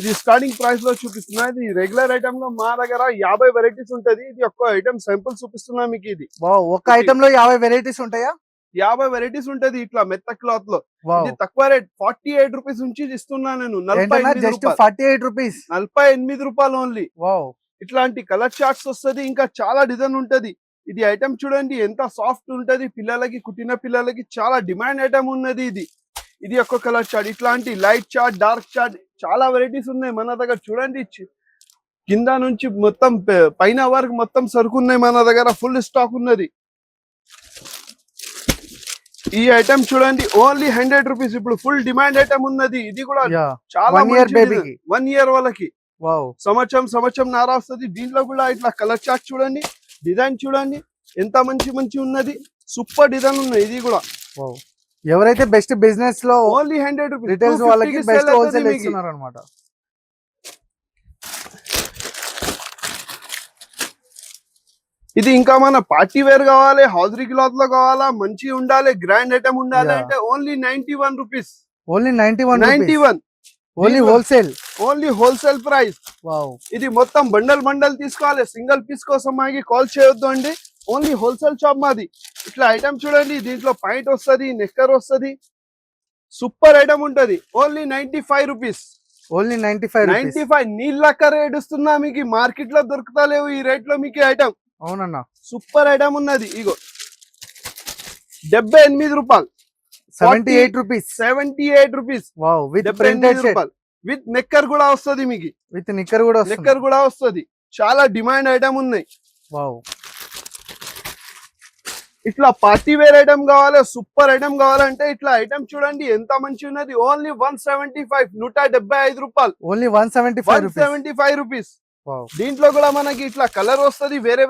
ఇది starting price లో చూపిస్తున్నా. ఇది రెగ్యులర్ ఐటమ్ లో మా దగ్గర 50 వెరైటీస్ ఉంటది. ఇది ఒక్క ఐటమ్ సింపుల్ చూపిస్తున్నా మీకు. ఇది ఒక ఐటమ్ లో 50 వెరైటీస్ ఉంటాయా? 50 వెరైటీస్ ఉంటది ఇట్లా మెత్త క్లాత్ లో. ఇది తక్కువ రేట్ 48 రూపీస్ నుంచి ఇస్తున్నా నేను. 48 రూపీస్, 48 రూపాయలు ఓన్లీ. ఇట్లాంటి కలర్ చార్ట్స్ వస్తది, ఇంకా చాలా డిజైన్ ఉంటది. ఇది ఐటమ్ చూడండి ఎంత సాఫ్ట్ ఉంటది. పిల్లలకి, కుట్టిన పిల్లలకి చాలా డిమాండ్ ఐటమ్ ఉన్నది ఇది. ఇది ఒక కలర్ చార్ట్. ఇట్లాంటి లైట్ చార్ట్, డార్క్ చార్ట్ చాలా వెరైటీస్ ఉన్నాయి మన దగ్గర. చూడండి కింద నుంచి మొత్తం పైన వరకు మొత్తం సరుకు ఉన్నాయి మన దగ్గర. ఫుల్ స్టాక్ ఉన్నది. ఈ ఐటమ్ చూడండి ఓన్లీ 100 రూపీస్. ఇప్పుడు ఫుల్ డిమాండ్ ఐటమ్ ఉన్నది. ఇది కూడా చాలా 1 ఇయర్ వాళ్ళకి. సంవత్సరం నారా వస్తుంది. దీంట్లో కూడా ఇట్లా కలర్ చార్ట్ చూడండి, డిజైన్ చూడండి ఎంత మంచి ఉన్నది. సూపర్ డిజైన్ ఉన్నాయి. ఇది కూడా ఎవరైతే బెస్ట్ బిజినెస్ లో ఓన్లీ 100 రూపీస్ రిటైల్స్ వాళ్ళకి బెస్ట్ హోల్సేల్ ఇస్తున్నారు అన్నమాట. ఇది ఇంకా మన పార్టీ వేర్ కావాలి, హౌజరీ క్లాత్ లో కావాలా, మంచి ఉండాలి, గ్రాండ్ ఐటమ్ ఉండాలి అంటే only 91 rupees. Only 91 only wholesale, only wholesale price. ఇది మొత్తం బండల్ తీసుకోవాలి. సింగిల్ పీస్ కోసం మాకి కాల్ చేయొద్దు అండి. ఓన్లీ హోల్సేల్ షాప్ మాది. ఇట్లా ఐటమ్ చూడండి, దీంట్లో పాయింట్ వస్తుంది, నెక్కర్ వస్తుంది, సూపర్ ఐటమ్ ఉంటది. Only 95 rupees. ఓన్లీ 95 నీళ్ళక్క రేట్ ఇస్తున్నా మీకు. మార్కెట్ లో దొరుకుతా లేవు ఈ రేట్ లో మీకు ఐటమ్. అవునన్నా, సూపర్ ఐటమ్ ఉన్నది. ఇగో 78 రూపాయలు, 78 rupees, 78 rupees. With printed shirt, with knicker కూడా వస్తుంది మీకు. విత్ నిక్కర్ కూడా వస్తుంది. చాలా డిమాండ్ ఐటమ్ ఉన్నాయి. ఇట్లా పార్టీ వేర్ ఐటమ్ కావాలి, సూపర్ ఐటమ్ కావాలంటే ఇట్లా ఐటమ్ చూడండి ఎంత మంచి ఉన్నది. ఓన్లీ 175, 175 రూపాయలు. Only 175 rupees. దీంట్లో కూడా మనకి ఇట్లా కలర్ వస్తుంది, వేరే